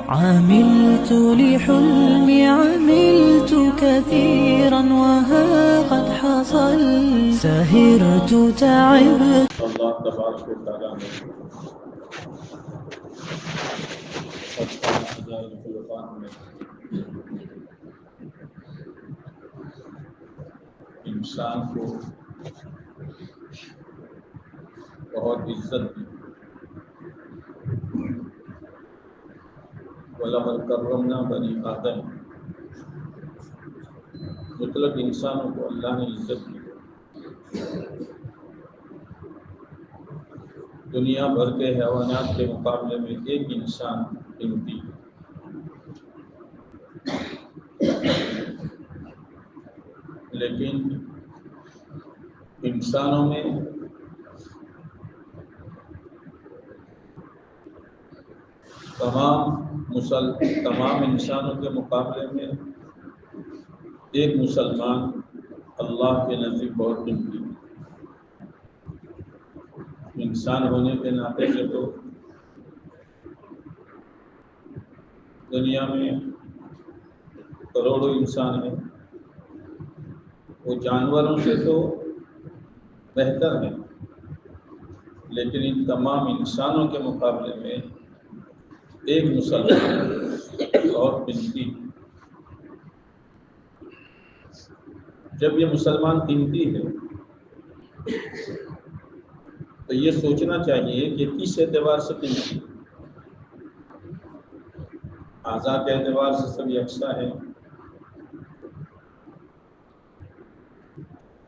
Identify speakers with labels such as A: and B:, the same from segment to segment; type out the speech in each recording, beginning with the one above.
A: عملت لحلمي عملت كثيرا وها قد حصل سهرت تعبت.
B: اللہ تبارک و تعالیٰ نے 57,000 الفرقان میں انسان کو بہت عزت دی. وَلَقَدْ كَرَّمْنَا بَنِي آدم، مطلق انسانوں کو اللہ نے عزت دی. دنیا بھر کے حیوانات کے مقابلے میں ایک انسان قیمتی ہے. لیکن انسانوں میں تمام انسانوں کے مقابلے میں ایک مسلمان اللہ کے نزدیک بہت قیمتی ہے. انسان ہونے کے ناطے سے تو دنیا میں کروڑوں انسان ہیں، وہ جانوروں سے تو بہتر ہیں، لیکن ان تمام انسانوں کے مقابلے میں ایک مسلمان اور قیمتی. جب یہ مسلمان قیمتی ہے تو یہ سوچنا چاہیے کہ کس اعتبار سے قیمتی ہے. اعضاء کے اعتبار سے سب یکساں ہیں،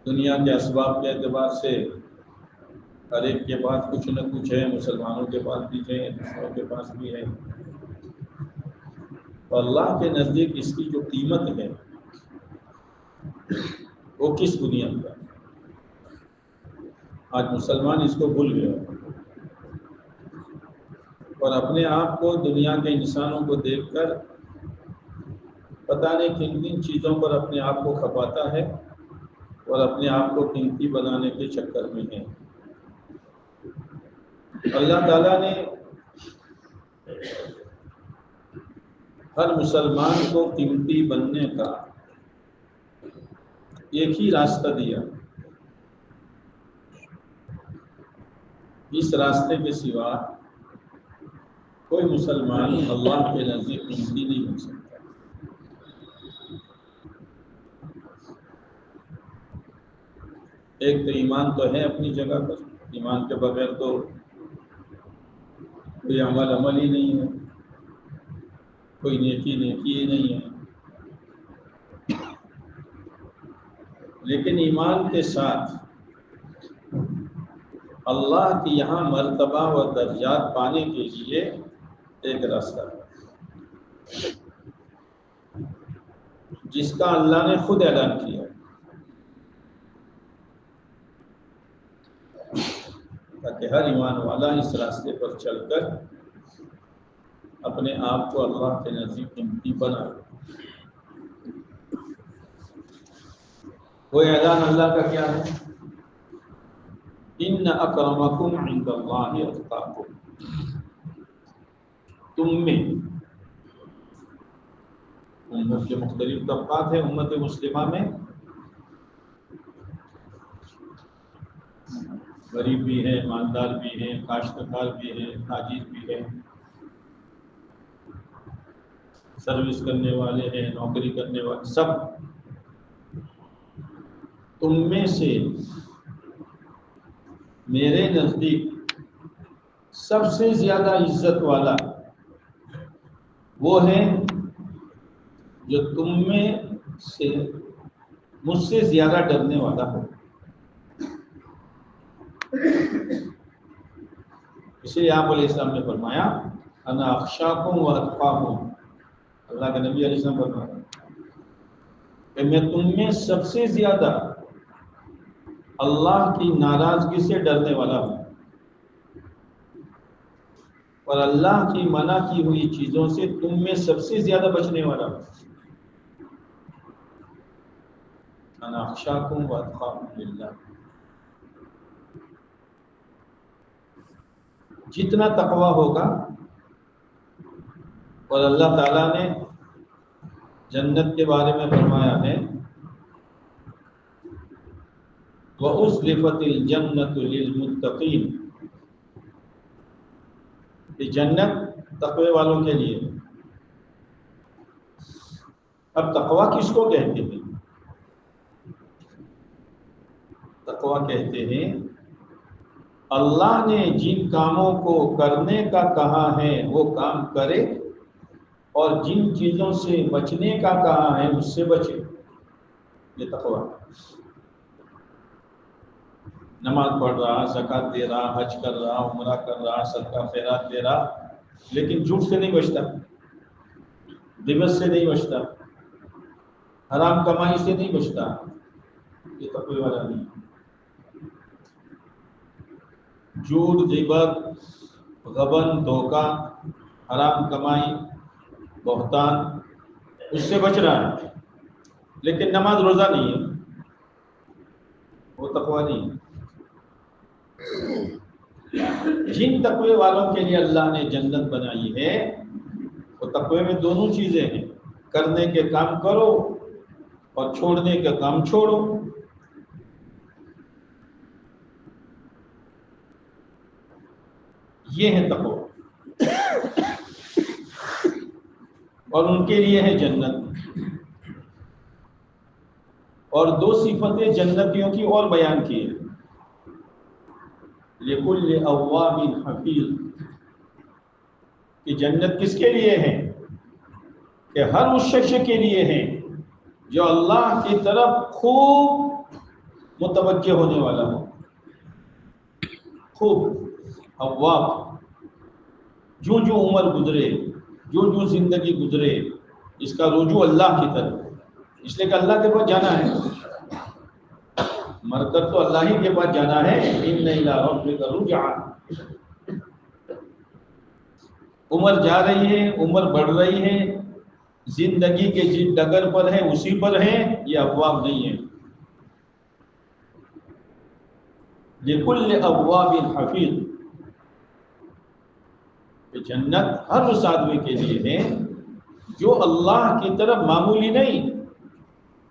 B: دنیا کے اسباب کے اعتبار سے ہر ایک کے پاس کچھ نہ کچھ ہے، مسلمانوں کے پاس بھی ہے، دوسروں کے پاس بھی ہے. تو اللہ کے نزدیک اس کی جو قیمت ہے وہ کس بنیاد پر؟ آج مسلمان اس کو بھول گیا اور اپنے آپ کو دنیا کے انسانوں کو دیکھ کر پتہ نہیں کن کن چیزوں پر اپنے آپ کو کھپاتا ہے اور اپنے آپ کو قیمتی بنانے کے چکر میں ہے. اللہ تعالیٰ نے ہر مسلمان کو قیمتی بننے کا ایک ہی راستہ دیا. اس راستے کے سوا کوئی مسلمان اللہ کے نزدیک قیمتی نہیں ہو سکتا. ایک تو ایمان تو ہے اپنی جگہ پر، ایمان کے بغیر تو کوئی عمل ہی نہیں ہے، کوئی نیکی ہی نہیں ہے. لیکن ایمان کے ساتھ اللہ کی یہاں مرتبہ و درجات پانے کے لیے ایک راستہ ہے جس کا اللہ نے خود اعلان کیا تاکہ ہر ایمان والا اس راستے پر چل کر اپنے آپ کو اللہ کے نزدیک قیمتی بنائے. وہ اعلان اللہ کا کیا ہے؟ ان اکرمکم عند اللہ اتقاکم. تم میں، امت کے مختلف طبقات ہیں امت مسلمہ میں، غریب بھی ہیں، مالدار بھی ہیں، کاشتکار بھی ہیں، تاجر بھی ہیں، سروس کرنے والے ہیں، نوکری کرنے والے، سب. تم میں سے میرے نزدیک سب سے زیادہ عزت والا وہ ہے جو تم میں سے مجھ سے زیادہ ڈرنے والا ہو. اس لیے آپ علیہ السلام نے فرمایا انا اخشاکم و اتقاکم. اللہ کے نبی علیہ السلام فرمایا کہ میں تم میں سب سے زیادہ اللہ کی ناراضگی سے ڈرنے والا ہوں اور اللہ کی منع کی ہوئی چیزوں سے تم میں سب سے زیادہ بچنے والا ہوں. انا اخشاکم و اتقاکم للہ. جتنا تقویٰ ہوگا اور اللہ تعالیٰ نے جنت کے بارے میں فرمایا ہے وَأُزْلِفَتِ الْجَنَّةُ لِلْمُتَّقِينَ، یہ جنت تقوی والوں کے لیے۔ اب تقوی کس کو کہتے ہیں؟ تقوی کہتے ہیں اللہ نے جن کاموں کو کرنے کا کہا ہے وہ کام کرے، اور جن چیزوں سے بچنے کا کہا ہے اس سے بچے، یہ تقوی۔ نماز پڑھ رہا، زکوٰۃ دے رہا، حج کر رہا، عمرہ کر رہا، صدقہ خیرات دے رہا، لیکن جھوٹ سے نہیں بچتا، غیبت سے نہیں بچتا، حرام کمائی سے نہیں بچتا، یہ تقوی والا نہیں۔ جھوٹ، غیبت، غبن، دھوکہ، حرام کمائی، بہتان، اس سے بچ رہا ہے لیکن نماز روزہ نہیں ہے، وہ تقوی نہیں ہے۔ جن تقوی والوں کے لیے اللہ نے جنت بنائی ہے، وہ تقوی میں دونوں چیزیں ہیں، کرنے کے کام کرو اور چھوڑنے کا کام چھوڑو۔ یہ ہے تقوی، اور ان کے لیے ہے جنت۔ اور دو صفتیں جنتیوں کی اور بیان کی ہیں، لِكُلِّ أَوَّابٍ حَفِيظٍ، کہ جنت کس کے لیے ہے؟ کہ ہر اس شخص کے لیے ہے جو اللہ کی طرف خوب متوجہ ہونے والا ہو۔ خوب اواب، جو جو عمر گزرے، جو جو زندگی گزرے، اس کا رجوع اللہ کی طرف، اس لیے کہ اللہ کے پاس جانا ہے، مر کر تو اللہ ہی کے پاس جانا ہے۔ إِنَّ إِلَىٰ رَبِّكَ الرُّجْعَىٰ، عمر جا رہی ہے، عمر بڑھ رہی ہے، زندگی کے جس ڈگر پر ہے اسی پر ہے، یہ ابواب نہیں ہے۔ لِكُلِّ أَوَّابٍ حَفِيظٍ، کہ جنت ہر اس آدمی کے لیے ہے جو اللہ کی طرف معمولی نہیں،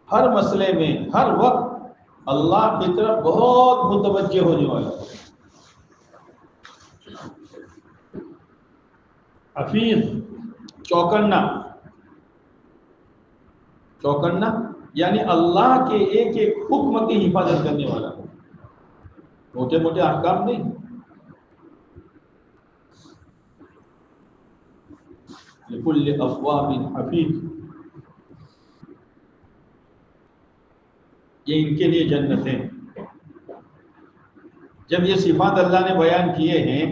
B: ہر مسئلے میں ہر وقت اللہ کی طرف بہت متوجہ ہونے والا۔ حفیظ، چوکنا، چوکنا یعنی اللہ کے ایک ایک حکم کی حفاظت کرنے والا، موٹے موٹے احکام نہیں۔ لِكُلِّ أَوَّابٍ حَفِيظٍ، یہ ان کے لیے جنت ہے۔ جب یہ صفات اللہ نے بیان کیے ہیں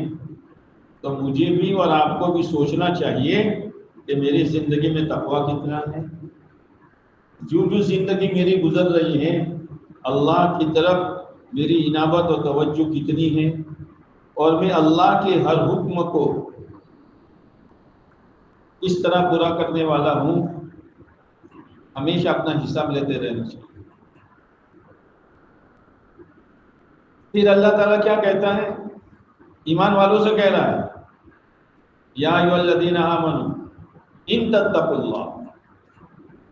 B: تو مجھے بھی اور آپ کو بھی سوچنا چاہیے کہ میری زندگی میں تقویٰ کتنا ہے۔ جو جو زندگی میری گزر رہی ہے، اللہ کی طرف میری عنابت و توجہ کتنی ہے، اور میں اللہ کے ہر حکم کو اس طرح پورا کرنے والا ہوں۔ ہمیشہ اپنا حساب لیتے رہنا چاہیے۔ پھر اللہ تعالیٰ کیا کہتا ہے؟ ایمان والوں سے کہہ رہا ہے، یا ایھا الذین آمنوا ان تتقوا اللہ،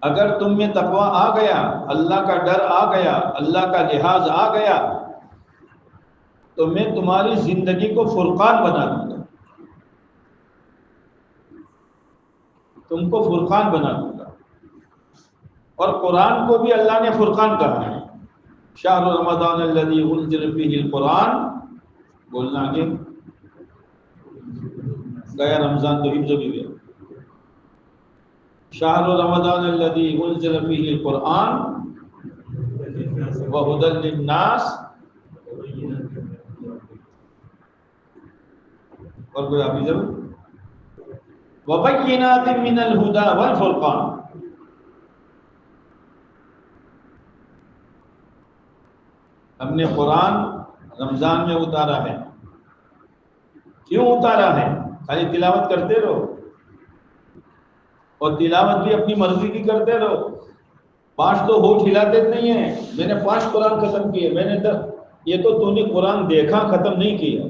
B: اگر تم میں تقوی آ گیا، اللہ کا ڈر آ گیا، اللہ کا لحاظ آ گیا، تو میں تمہاری زندگی کو فرقان بنا دوں گا، تم کو فرقان بنا دوں گا۔ اور قرآن کو بھی اللہ نے فرقان کہا ہے، شہر رمضان الذی انزل فیہ القرآن، بولنا آگے، گیا رمضان تو حفظ بھی گیا۔ شہر رمضان الذی انزل فیہ القرآن وہدی للناس، اور کوئی حافظ ہے وبینات من الہدی والفرقان، ہم نے قرآن رمضان میں اتارا ہے۔ کیوں اتارا ہے؟ خالی تلاوت کرتے رہو، اور تلاوت بھی اپنی مرضی کی کرتے رہو۔ 5 تو ہوٹ ہلاتے نہیں ہیں، میں نے 5 قرآن ختم کیے، میں نے 10، یہ تو نے قرآن دیکھا، ختم نہیں کیا۔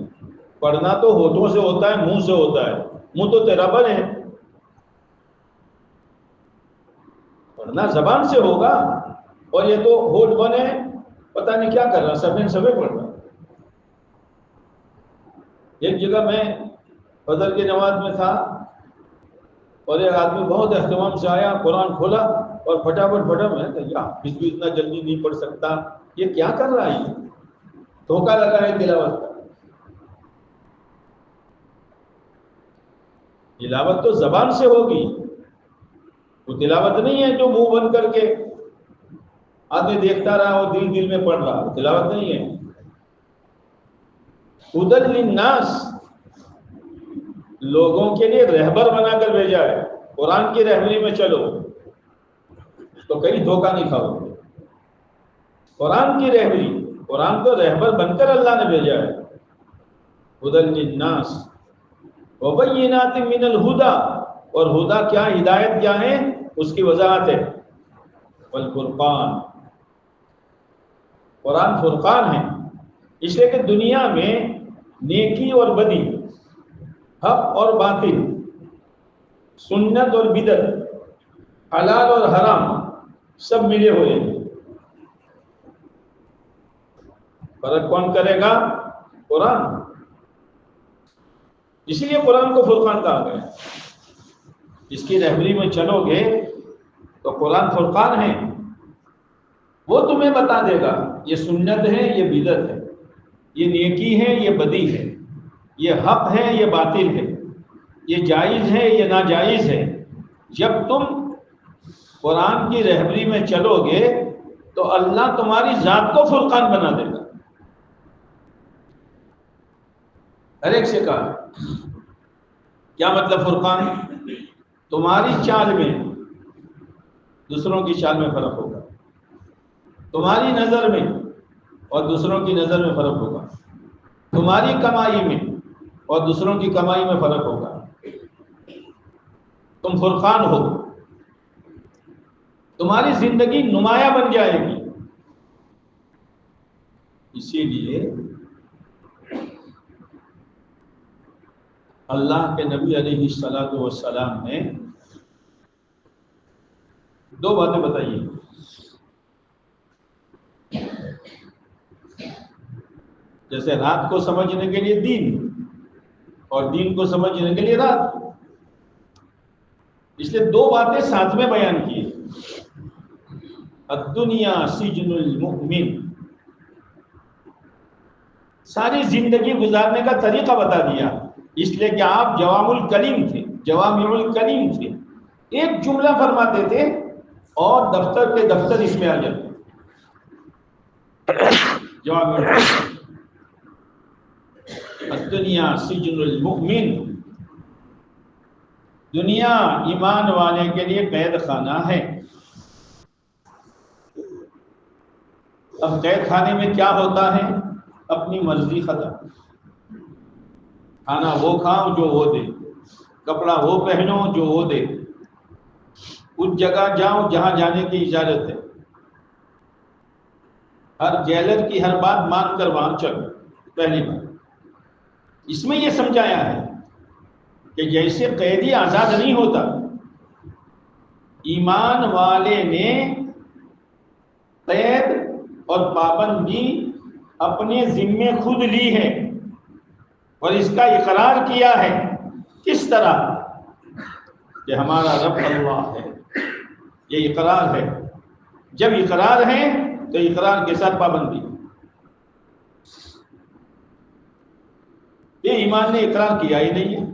B: پڑھنا تو ہوٹوں سے ہوتا ہے، منہ سے ہوتا ہے، منہ تو تیرا بند ہے، ورنہ زبان سے ہوگا، اور یہ تو ہوٹ بنے پتہ نہیں کیا کر رہا، سبیں پڑھ رہا۔ ایک جگہ میں فجر کی نماز میں تھا اور ایک آدمی بہت اہتمام سے آیا، قرآن کھولا اور فٹافٹ میں اس کو اتنا جلدی نہیں پڑھ سکتا، یہ کیا کر رہا ہے، یہ دھوکہ لگا ہے تلاوت کا۔ تلاوت تو زبان سے ہوگی، وہ تلاوت نہیں ہے جو منہ بند کر کے آدمی دیکھتا رہا اور دل میں پڑھ رہا، تلاوت نہیں ہے۔ ہدی للناس، لوگوں کے لیے رہبر بنا کر بھیجا ہے، قرآن کی رہبری میں چلو تو کہیں دھوکہ نہیں کھاؤ۔ قرآن کی رہبری، قرآن کو رہبر بن کر اللہ نے بھیجا ہے۔ ہدی للناس وبینات من الہدی، اور ہدا کیا، ہدایت کیا ہے، اس کی وضاحت ہے۔ والفرقان، قرآن فرقان ہے، اس لیے کہ دنیا میں نیکی اور بدی، حق اور باطل، سنت اور بدعت، حلال اور حرام سب ملے ہوئے ہیں۔ فرق کون کرے گا؟ قرآن۔ اسی لیے قرآن کو فرقان کہا گیا۔ اس کی رہبری میں چلو گے تو قرآن فرقان ہے، وہ تمہیں بتا دے گا یہ سنت ہے، یہ بدعت ہے، یہ نیکی ہے، یہ بدی ہے، یہ حق ہے، یہ باطل ہے، یہ جائز ہے، یہ ناجائز ہے۔ جب تم قرآن کی رہبری میں چلو گے تو اللہ تمہاری ذات کو فرقان بنا دے گا۔ ہر ایک سے کہا کیا مطلب فرقان؟ تمہاری چال میں دوسروں کی چال میں فرق ہوگا، تمہاری نظر میں اور دوسروں کی نظر میں فرق ہوگا، تمہاری کمائی میں اور دوسروں کی کمائی میں فرق ہوگا۔ تم فرقان ہو، تمہاری زندگی نمایاں بن جائے گی۔ اسی لیے اللہ کے نبی علیہ الصلوۃ والسلام نے دو باتیں بتائی ہیں۔ جیسے رات کو سمجھنے کے لیے دین اور دین کو سمجھنے کے لیے رات، اس لیے دو باتیں ساتھ میں بیان کی۔ الدنیا سجن المؤمن، ساری زندگی گزارنے کا طریقہ بتا دیا، اس لیے کہ آپ جوام الکلیم تھے، جوامع الکلیم تھے، ایک جملہ فرماتے تھے اور دفتر کے دفتر اس میں آ جاتے۔ جوامع الکلیم، الدنیا سجن المؤمن، دنیا ایمان والے کے لیے قید خانہ ہے۔ اب قید خانے میں کیا ہوتا ہے؟ اپنی مرضی ختم، کھانا وہ کھاؤ جو وہ دے، کپڑا وہ پہنو جو وہ دے، اس جگہ جاؤ جہاں جانے کی اجازت ہے، ہر جیلر کی ہر بات مان کر وہاں چلو۔ پہلی بات اس میں یہ سمجھایا ہے کہ جیسے قیدی آزاد نہیں ہوتا، ایمان والے نے قید اور پابندی اپنے ذمے خود لی ہے اور اس کا اقرار کیا ہے۔ کس طرح؟ کہ ہمارا رب اللہ ہے، یہ اقرار ہے۔ جب اقرار ہے تو اقرار کے ساتھ پابندی۔ یہ ایمان نے اقرار کیا ہی نہیں ہے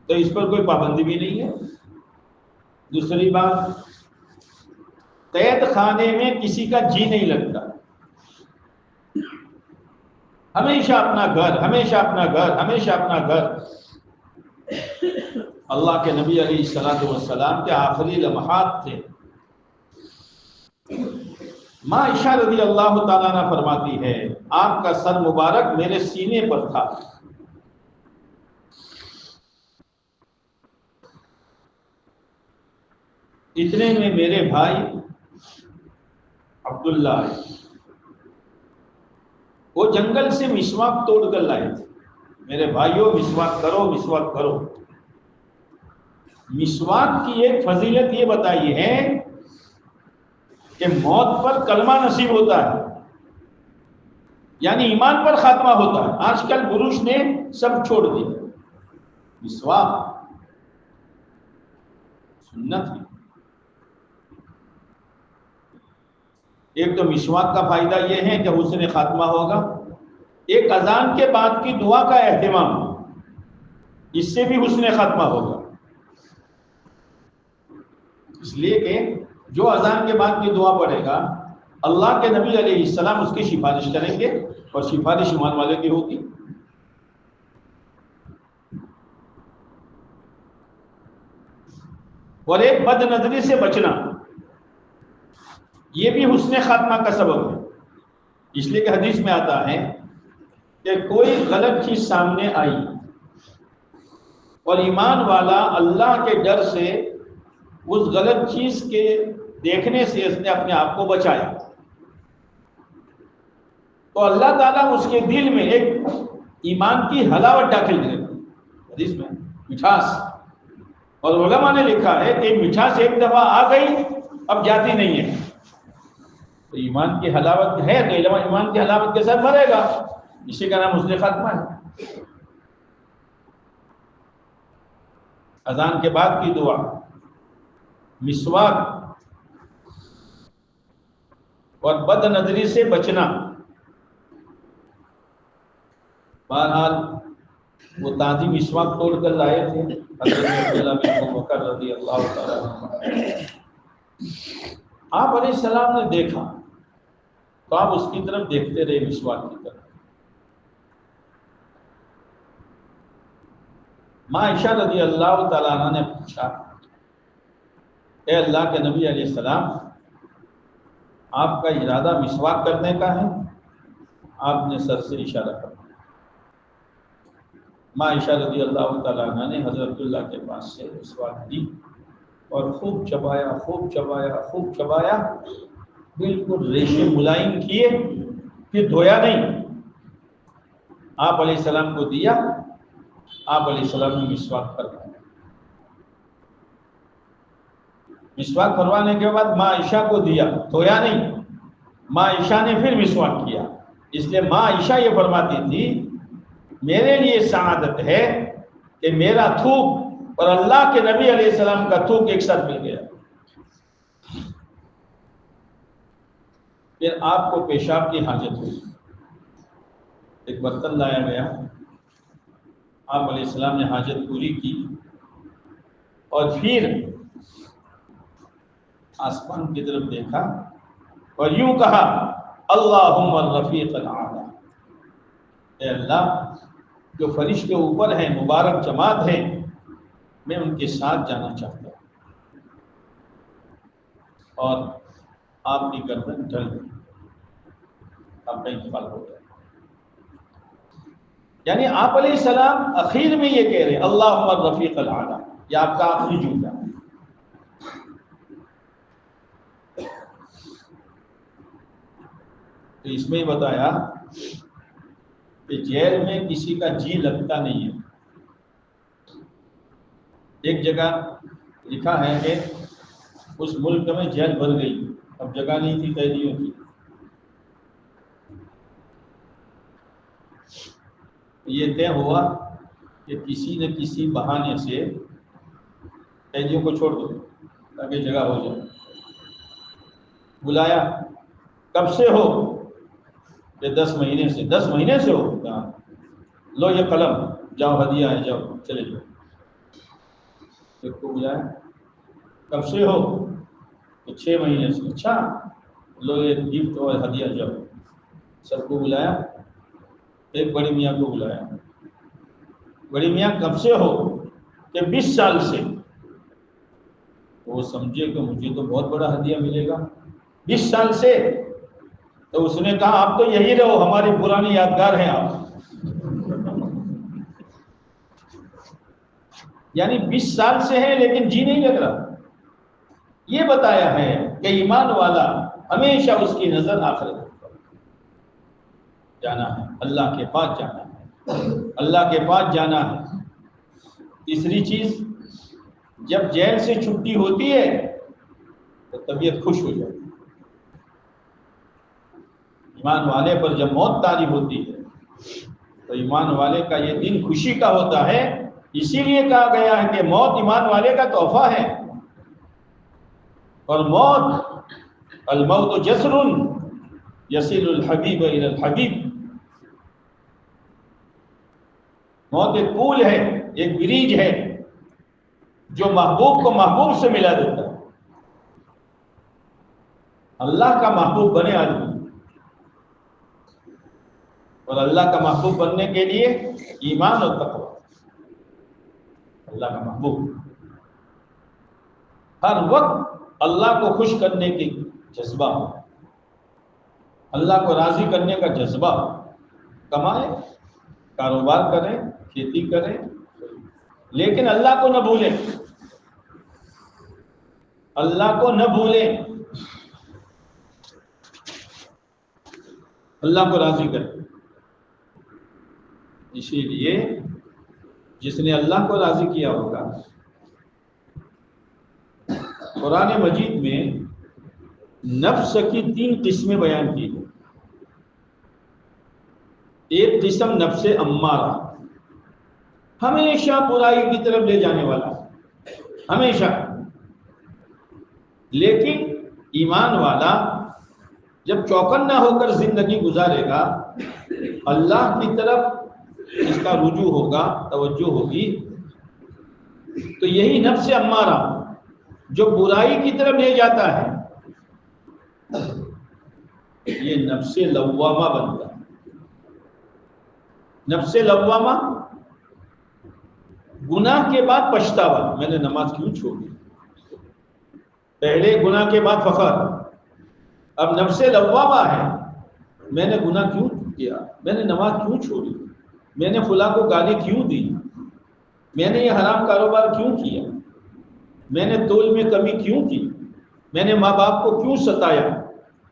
B: تو اس پر کوئی پابندی بھی نہیں ہے۔ دوسری بات، قید خانے میں کسی کا جی نہیں لگتا، ہمیشہ اپنا گھر، ہمیشہ اپنا گھر، ہمیشہ اپنا گھر۔ اللہ کے نبی علیہ الصلوۃ والسلام کے آخری لمحات تھے۔ ماں عائشہ رضی اللہ تعالیٰ عنہ فرماتی ہے آپ کا سر مبارک میرے سینے پر تھا۔ اتنے میں میرے بھائی عبداللہ وہ جنگل سے مسواک توڑ کر لائے تھے۔ میرے بھائیوں مسواک کرو، مسواک کرو۔ مسواک کی ایک فضیلت یہ بتائی ہے کہ موت پر کلمہ نصیب ہوتا ہے، یعنی ایمان پر خاتمہ ہوتا ہے۔ آج کل برش نے سب چھوڑ دیا، مسواک سنت ہے۔ ایک تو مسواک کا فائدہ یہ ہے کہ حسن خاتمہ ہوگا، ایک اذان کے بعد کی دعا کا اہتمام، اس سے بھی حسن خاتمہ ہوگا، اس لیے کہ جو اذان کے بعد کی دعا پڑھے گا اللہ کے نبی علیہ السلام اس کی سفارش کریں گے اور سفارش ایمان والے کی ہوگی۔ اور ایک بد نظری سے بچنا، یہ بھی حسن خاتمہ کا سبب ہے، اس لیے کہ حدیث میں آتا ہے کہ کوئی غلط چیز سامنے آئی اور ایمان والا اللہ کے ڈر سے اس غلط چیز کے دیکھنے سے اس نے اپنے آپ کو بچایا، تو اللہ تعالیٰ اس کے دل میں ایک ایمان کی حلاوت داخل کرے، حدیث میں مٹھاس، اور علماء نے لکھا ہے کہ مٹھاس ایک دفعہ آ گئی اب جاتی نہیں ہے، تو ایمان کی حلاوت ہے تو ایمان کی حلاوت کے ساتھ مرے گا، اسی کا نام حسن خاتمہ ہے۔ اذان کے بعد کی دعا، مسواک اور بد نظری سے بچنا۔ بہرحال وہ تازی مسواک توڑ کر لائے تھے حضرت عبداللہ بن ابوبکر رضی اللہ تعالیٰ عنہ۔ آپ علیہ السلام نے دیکھا تو آپ اس کی طرف دیکھتے رہے، مسواک کی طرف۔ ماں عائشہ رضی اللہ تعالیٰ عنہ نے پوچھا، اے اللہ کے نبی علیہ السلام، آپ کا ارادہ مسواک کرنے کا ہے؟ آپ نے سر سے اشارہ کر دیا۔ ماں عائشہ رضی اللہ تعالیٰ عنہ نے حضرت اللہ کے پاس سے مسواک دی اور خوب چبایا، خوب چبایا، خوب چبایا، بالکل ریشے ملائم کیے، پھر دھویا نہیں، آپ علیہ السلام کو دیا، آپ علیہ السلام نے مسواک فرمایا۔ مسواک فرمانے کے بعد ماں عائشہ کو دیا، دھویا نہیں، ماں عائشہ نے پھر مسواک کیا۔ اس لیے ماں عائشہ یہ فرماتی تھی، میرے لیے سعادت ہے کہ میرا تھوک اور اللہ کے نبی علیہ السلام کا تھوک ایک ساتھ مل گیا۔ پھر آپ کو پیشاب کی حاجت ہوئی، ایک برتن لایا گیا، آپ علیہ السلام نے حاجت پوری کی اور پھر آسمان کی طرف دیکھا اور یوں کہا، اللہم الرفیق الاعلی، اے اللہ جو فرشتے اوپر ہیں، مبارک جماعت ہیں، میں ان کے ساتھ جانا چاہتا ہوں۔ اور آپ کی گردن ڈھل گئی، آپ کا انتقال ہو گیا۔ یعنی آپ علیہ السلام اخیر میں یہ کہہ رہے ہیں، اللہم الرفیق الاعلی، یہ آپ کا آخری جملہ ہے۔ تو اس میں بتایا کہ جیل میں کسی کا جی لگتا نہیں ہے۔ ایک جگہ لکھا ہے کہ اس ملک میں جیل بھر گئی، اب جگہ نہیں تھی قیدیوں کی، یہ طے ہوا کہ کسی نہ کسی بہانے سے قیدیوں کو چھوڑ دو تاکہ جگہ ہو جائے۔ بلایا، کب سے ہو؟ کہ 10 مہینے سے۔ 10 مہینے سے ہو؟ کہاں؟ لو یہ قلم، جاؤ ہدیہ ہے، جاؤ چلے جاؤ۔ ایک کو بلایا، کب سے ہو؟ کہ 6 مہینے سے۔ اچھا، لو یہ گفٹ اور ہدیہ، جاؤ۔ سب کو بلایا، ایک بڑی میاں کو بلایا، بڑی میاں کب سے ہو؟ کہ 20 سال سے۔ وہ سمجھے کہ مجھے تو بہت بڑا ہدیہ ملے گا، 20 سال سے۔ تو اس نے کہا، آپ تو یہی رہو، ہماری پرانی یادگار ہیں آپ۔ یعنی 20 سال سے ہیں لیکن جی نہیں لگ رہا۔ یہ بتایا ہے کہ ایمان والا ہمیشہ اس کی نظر آخرت پر جانا ہے، اللہ کے پاس جانا ہے، اللہ کے پاس جانا ہے۔ تیسری چیز، جب جیل سے چھٹی ہوتی ہے تو طبیعت خوش ہو جاتی ہے، ایمان والے پر جب موت طاری ہوتی ہے تو ایمان والے کا یہ دن خوشی کا ہوتا ہے. اسی لیے کہا گیا ہے کہ موت ایمان والے کا تحفہ ہے. اور موت، الموت جسر یصل الحبیب الی الحبیب، موت ایک پول ہے، ایک بریج ہے جو محبوب کو محبوب سے ملا دیتا ہے. اللہ کا محبوب بنے آدمی، اور اللہ کا محبوب بننے کے لیے ایمان اور تقوی. اللہ کا محبوب ہر وقت اللہ کو خوش کرنے کی جذبہ، اللہ کو راضی کرنے کا جذبہ، کمائے، کاروبار کریں، کھیتی کریں، لیکن اللہ کو نہ بھولیں، اللہ کو نہ بھولیں، اللہ کو راضی کریں. اسی لیے جس نے اللہ کو راضی کیا ہوگا، قرآن مجید میں نفس کی 3 قسمیں بیان کی ہیں. ایک قسم نفس امارہ، ہمیشہ برائی کی طرف لے جانے والا، ہمیشہ. لیکن ایمان والا جب چوکنا ہو کر زندگی گزارے گا، اللہ کی طرف اس کا رجوع ہوگا، توجہ ہوگی، تو یہی نفس امارہ جو برائی کی طرف لے جاتا ہے، یہ نفس لوامہ بنتا ہے. نفس لوامہ، گناہ کے بعد پچھتاوا، میں نے نماز کیوں چھوڑی. پہلے گناہ کے بعد فخر، اب نفس لوامہ ہے، میں نے گناہ کیوں کیا، میں نے نماز کیوں چھوڑی، میں نے فلاں کو گالی کیوں دی، میں نے یہ حرام کاروبار کیوں کیا، میں نے تول میں کمی کیوں کی، میں نے ماں باپ کو کیوں ستایا.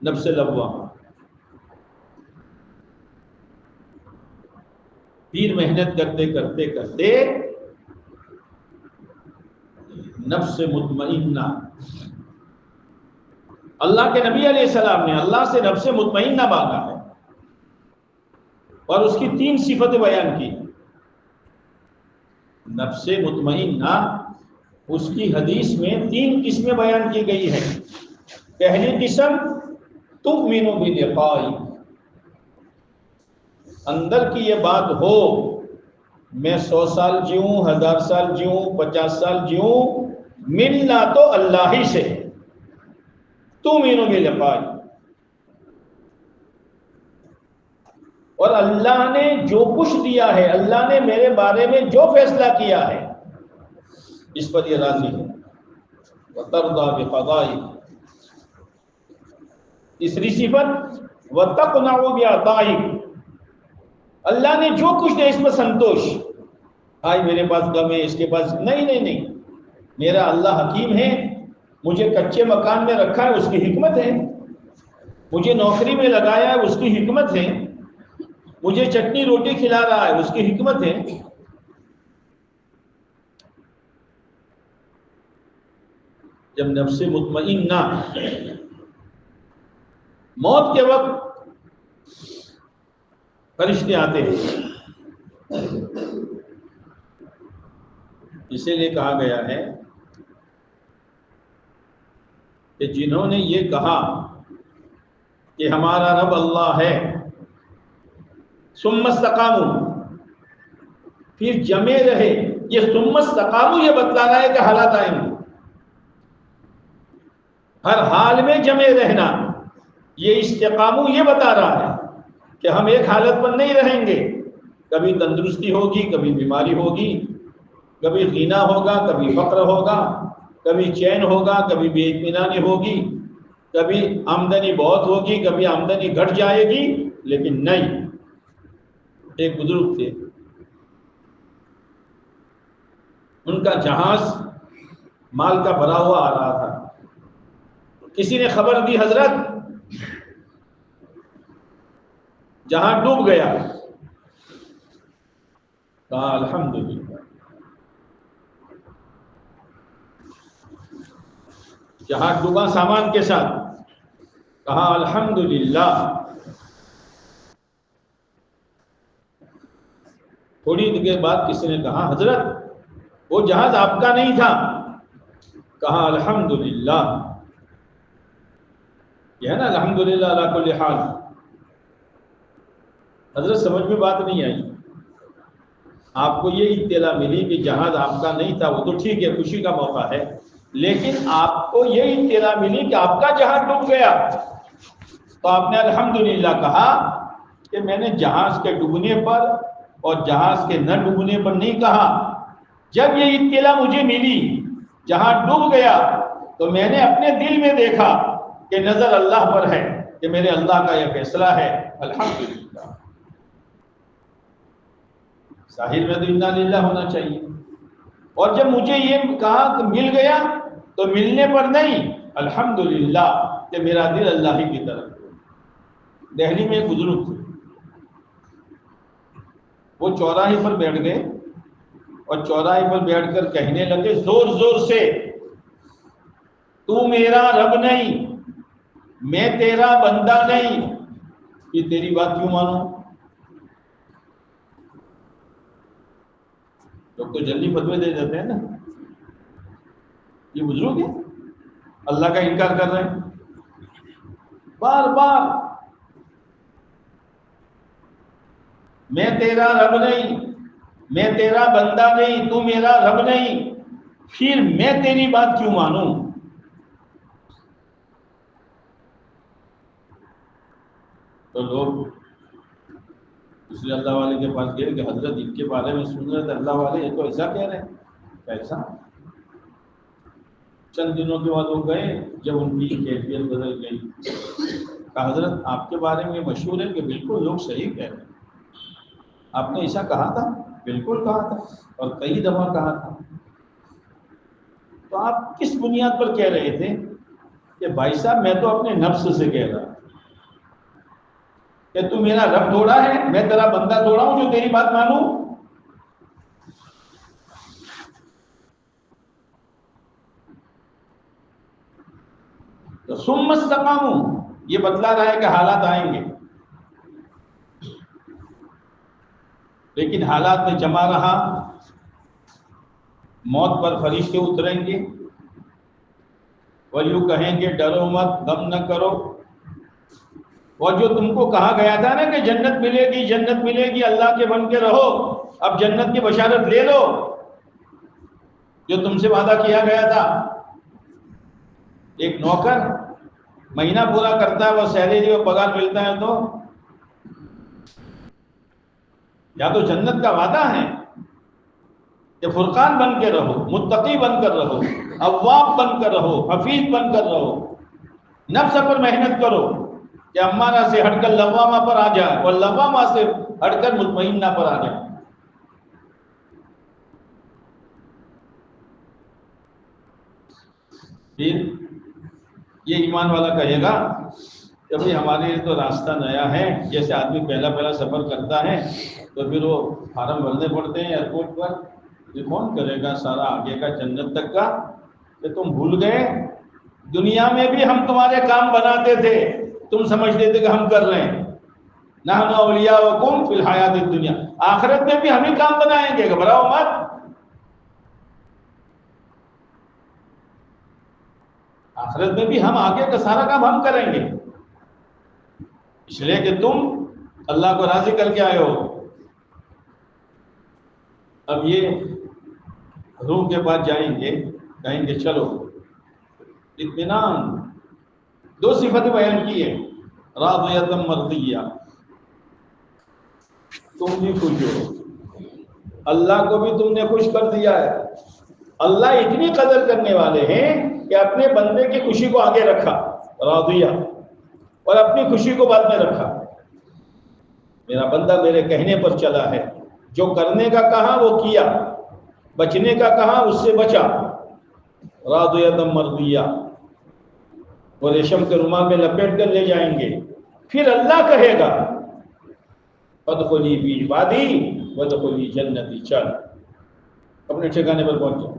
B: نفس لوامہ. پھر محنت کرتے کرتے کرتے نفس مطمئنہ. اللہ کے نبی علیہ السلام نے اللہ سے نفس مطمئنہ مانگا ہے اور اس کی 3 صفتیں بیان کی. نفس مطمئنہ، اس کی حدیث میں 3 قسمیں بیان کی گئی ہیں. پہلی قسم تؤمن بلقاء، اندر کی یہ بات ہو، میں 100 سال جیوں، 1000 سال جیوں، 50 سال جیوں، ملنا تو اللہ ہی سے. تؤمن بلقاء، اور اللہ نے جو کچھ دیا ہے، اللہ نے میرے بارے میں جو فیصلہ کیا ہے، اس پر یہ راضی ہے. وترضى بقضائه. تیسری صفت وتقنع بعطائه، اللہ نے جو کچھ دیا اس پر سنتوش. آج میرے پاس غم ہے، اس کے پاس نہیں، میرا اللہ حکیم ہے، مجھے کچے مکان میں رکھا ہے، اس کی حکمت ہے، مجھے نوکری میں لگایا ہے، اس کی حکمت ہے، مجھے چٹنی روٹی کھلا رہا ہے، اس کی حکمت ہے. جب نفس مطمئنہ موت کے وقت فرشتے آتے ہیں، اسی لیے کہا گیا ہے کہ جنہوں نے یہ کہا کہ ہمارا رب اللہ ہے، ثم استقاموا، پھر جمے رہے، یہ ثم استقاموا یہ بتلا رہا ہے کہ حالات آئیں گے. ہر حال میں جمے رہنا، یہ استقاموا یہ بتا رہا ہے کہ ہم ایک حالت پر نہیں رہیں گے. کبھی تندرستی ہوگی، کبھی بیماری ہوگی، کبھی غنا ہوگا، کبھی فقر ہوگا، کبھی چین ہوگا، کبھی بے اطمینانی ہوگی، کبھی آمدنی بہت ہوگی، کبھی آمدنی گھٹ جائے گی. لیکن نہیں، ایک بزرگ تھے، ان کا جہاز مال کا بھرا ہوا آ رہا تھا. کسی نے خبر دی حضرت جہاز ڈوب گیا. کہا الحمدللہ. جہاز ڈوبا سامان کے ساتھ، کہا الحمدللہ. تھوڑی دیر بعد کسی نے کہا حضرت وہ جہاز آپ کا نہیں تھا. کہا الحمدللہ. یہ ہے نا الحمدللہ علی کل حال. حضرت سمجھ میں بات نہیں آئی. آپ کو یہ اطلاع ملی کہ جہاز آپ کا نہیں تھا وہ تو ٹھیک ہے خوشی کا موقع ہے, لیکن آپ کو یہ اطلاع ملی کہ آپ کا جہاز ڈوب گیا تو آپ نے الحمدللہ کہا کہ میں نے جہاز کے ڈوبنے پر اور جہاز کے نہ ڈوبنے پر نہیں کہا. جب یہ اطلاع مجھے ملی جہاز ڈوب گیا تو میں نے اپنے دل میں دیکھا کہ نظر اللہ پر ہے کہ میرے اللہ کا یہ فیصلہ ہے. الحمدللہ. ظاہر میں تو انا للہ ہونا چاہیے. اور جب مجھے یہ کہا کہ مل گیا تو ملنے پر نہیں الحمدللہ کہ میرا دل اللہ ہی کی طرف. دہلی میں ایک بزرگ تھے, وہ چوراہے پر بیٹھ گئے اور چوراہے پر بیٹھ کر کہنے لگے زور زور سے, تو میرا رب نہیں, میں تیرا بندہ نہیں, یہ تیری بات کیوں مانوں. لوگ تو جلدی فتوے دے دیتے ہیں نا. یہ بزرگ ہے اللہ کا انکار کر رہے ہیں بار بار. میں تیرا رب نہیں, میں تیرا بندہ نہیں, تو میرا رب نہیں, پھر میں تیری بات کیوں مانوں. تو لوگ دوسرے اللہ والے کے پاس گئے کہ حضرت ان کے بارے میں سن رہے تھے, اللہ والے یہ تو ایسا کہہ رہے ہیں. کیسا؟ چند دنوں کے بعد وہ گئے جب ان کی کیفیت بدل گئی. کہا حضرت آپ کے بارے میں مشہور ہے کہ بالکل لوگ صحیح کہہ رہے ہیں, آپ نے ایسا کہا تھا, بالکل کہا تھا اور کئی دفعہ کہا تھا. تو آپ کس بنیاد پر کہہ رہے تھے کہ بھائی صاحب میں تو اپنے نفس سے کہہ رہا کہ تو میرا رب تھوڑا ہے, میں تیرا بندہ تھوڑا ہوں جو تیری بات مانوں. تو ثم استقاموا, یہ بتلا رہا ہے کہ حالات آئیں گے, لیکن حالات میں جمع رہا. موت پر فرشتے اتریں گے اور یوں کہیں گے ڈرو مت, غم نہ کرو. اور جو تم کو کہا گیا تھا نا کہ جنت ملے گی, جنت ملے گی, اللہ کے بن کے رہو, اب جنت کی بشارت لے لو جو تم سے وعدہ کیا گیا تھا. ایک نوکر مہینہ پورا کرتا ہے, وہ سیلری اور پگار ملتا ہے تو یا تو جنت کا وعدہ ہے کہ فرقان بن کے رہو, متقی بن کر رہو, اواب بن کر رہو, حفیظ بن کر رہو, نفس پر محنت کرو کہ امارہ سے ہٹ کر لوامہ پر آ جائے اور لوامہ سے ہٹ کر مطمئنہ پر آ جائے. پھر یہ ایمان والا کہے گا کہ بھائی ہمارے لیے تو راستہ نیا ہے. جیسے آدمی پہلا پہلا سفر کرتا ہے تو پھر وہ فارم بھرنے پڑتے ہیں ایئرپورٹ پر, یہ کون کرے گا سارا آگے کا جنت تک کا. کہ تم بھول گئے دنیا میں بھی ہم تمہارے کام بناتے تھے, تم سمجھتے تھے کہ ہم کر رہے ہیں. نحن اولیاؤکم فی الحیات الدنیا, آخرت میں بھی ہم ہی کام بنائیں گے, گھبراؤ مت. آخرت میں بھی ہم آگے کا سارا کام ہم کریں گے, اس لیے کہ تم اللہ کو راضی کر کے آئے ہو. اب یہ روح کے پاس جائیں گے, کہیں گے چلو اطمینان. دو صفت بیان کی ہے, راضیۃ مرضیہ, تم بھی خوش ہو, اللہ کو بھی تم نے خوش کر دیا ہے. اللہ اتنی قدر کرنے والے ہیں کہ اپنے بندے کی خوشی کو آگے رکھا, راضیہ, اور اپنی خوشی کو بعد میں رکھا. میرا بندہ میرے کہنے پر چلا ہے, جو کرنے کا کہا وہ کیا, بچنے کا کہا اس سے بچا. راضیۃ مرضیہ, وہ ریشم کے رومال میں لپیٹ کر لے جائیں گے. پھر اللہ کہے گا فادخلی فی عبادی وادخلی جنتی, چل اپنے ٹھکانے پر پہنچ جاؤ.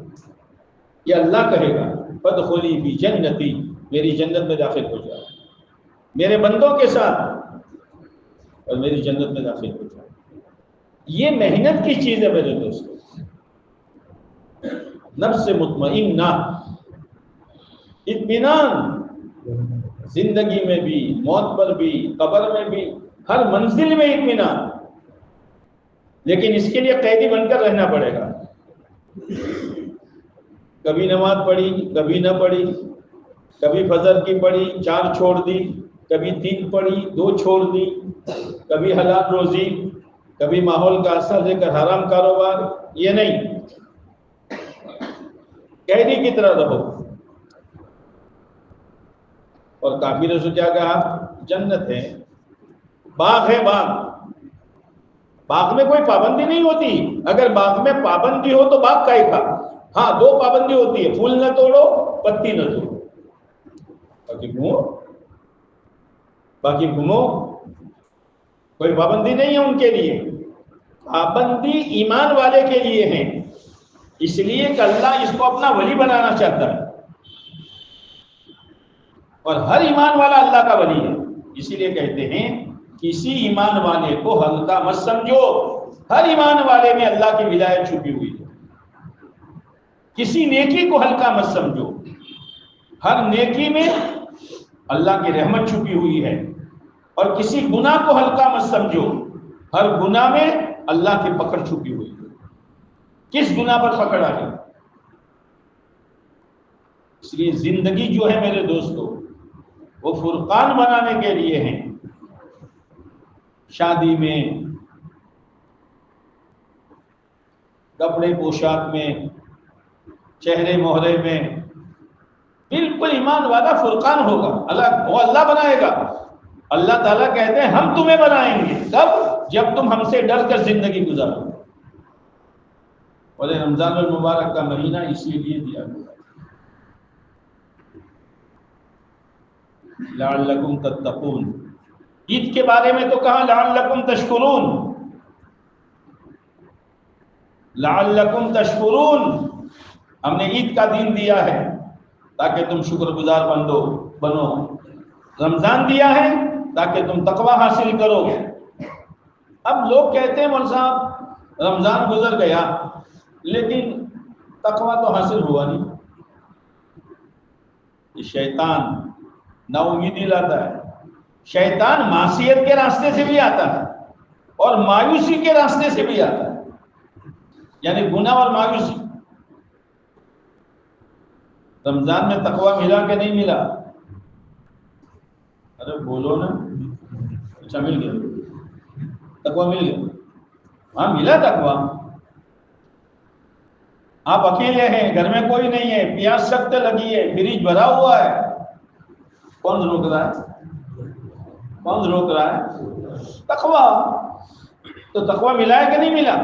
B: یہ اللہ کہے گا فادخلی فی جنتی, میری جنت میں داخل ہو جاؤ, میرے بندوں کے ساتھ اور میری جنت میں داخل ہو جاؤ. یہ محنت کی چیز ہے میرے دوستوں. نفس مطمئنہ، اطمینان، زندگی میں بھی، موت پر بھی، قبر میں بھی، ہر منزل میں اطمینان. لیکن اس کے لیے قیدی بن کر رہنا پڑے گا. کبھی نماز پڑھی، کبھی نہ پڑھی، کبھی فجر کی پڑھی 4 چھوڑ دی، کبھی 3 پڑھی 2 چھوڑ دی، کبھی حلال روزی، کبھی ماحول کا اثر لے کر حرام کاروبار. یہ نہیں، قیدی کی طرح رہو. اور کافروں سے کیا کہا؟ جنت ہے، باغ ہے، باغ میں کوئی پابندی نہیں ہوتی. اگر باغ میں پابندی ہو تو باغ کا ہی تھا. ہاں 2 پابندی ہوتی ہے، پھول نہ توڑو، پتی نہ توڑو. باقی گھومو، کوئی پابندی نہیں ہے ان کے لیے. پابندی ایمان والے کے لیے ہے، اس لیے کہ اللہ اس کو اپنا ولی بنانا چاہتا ہے. اور ہر ایمان والا اللہ کا ولی ہے. اسی لیے کہتے ہیں کسی ایمان والے کو ہلکا مت سمجھو. ہر ایمان والے میں اللہ کی ولایت چھپی ہوئی ہے. کسی نیکی کو ہلکا مت سمجھو. ہر نیکی میں اللہ کی رحمت چھپی ہوئی ہے. اور کسی گناہ کو ہلکا مت سمجھو. ہر گناہ میں اللہ کی پکڑ چھپی ہوئی ہے. کس گناہ پر پکڑ آ گئی؟ اس لیے زندگی جو ہے میرے دوستو وہ فرقان بنانے کے لیے ہیں. شادی میں، کپڑے پوشاک میں، چہرے مہرے میں بالکل ایمان والا فرقان ہوگا. اللہ بنائے گا. اللہ تعالیٰ کہتے ہیں ہم تمہیں بنائیں گے. کب؟ جب تم ہم سے ڈر کر زندگی گزارو. اور رمضان المبارک کا مہینہ اسی لیے دیا گیا لعلکم تتقون. عید کے بارے میں تو کہا لعلکم تشکرون، لعلکم تشکرون. ہم نے عید کا دن دیا ہے تاکہ تم شکر گزار بنو. رمضان دیا ہے تاکہ تم تقوی حاصل کرو. اب لوگ کہتے ہیں مول صاحب رمضان گزر گیا لیکن تقوی تو حاصل ہوا نہیں. یہ شیطان نا امیدی لاتا ہے. شیطان معصیت کے راستے سے بھی آتا ہے اور مایوسی کے راستے سے بھی آتا ہے، یعنی گناہ اور مایوسی. رمضان میں تقوی ملا کہ نہیں ملا؟ ارے بولو نا. اچھا مل گیا، تقوی مل گیا. ہاں ملا تقوی. آپ اکیلے ہیں، گھر میں کوئی نہیں ہے، پیاس سخت لگی ہے، فریج بھرا ہوا ہے. کون روک رہا ہے؟ کون روک رہا ہے؟ تقوی. تو تقوی ملا ہے کہ نہیں ملا؟